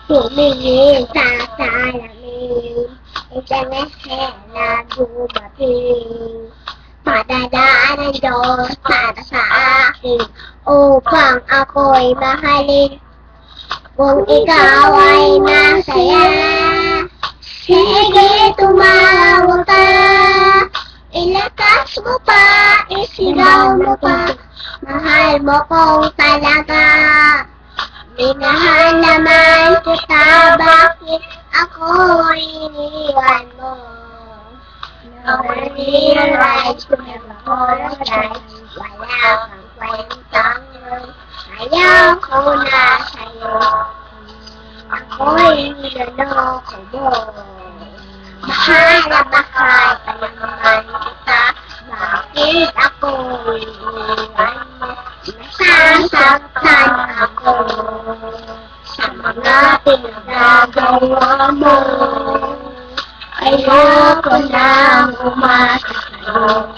Tumingin sa salamin, itangahin na dumating. Padadaan ng Diyos para sa akin, upang ako'y mahalin. Kung ikaw ay masaya, sige tumawag ka. Ilakas mo pa, isigaw mo pa, mahal mo kong talaga. Minahal naman kita, bakit ako iniwan mo? Nobody rights to never apologize. Wala kang kwentang yun, ayaw ko na sa'yo. Ako'y niloloko mo. Mahal na mahal pa naman kita, bakit ako iniwan mo? Nasasaktan ako sa mga pinagagawa mo. Ayoko nang umasa sa'yo.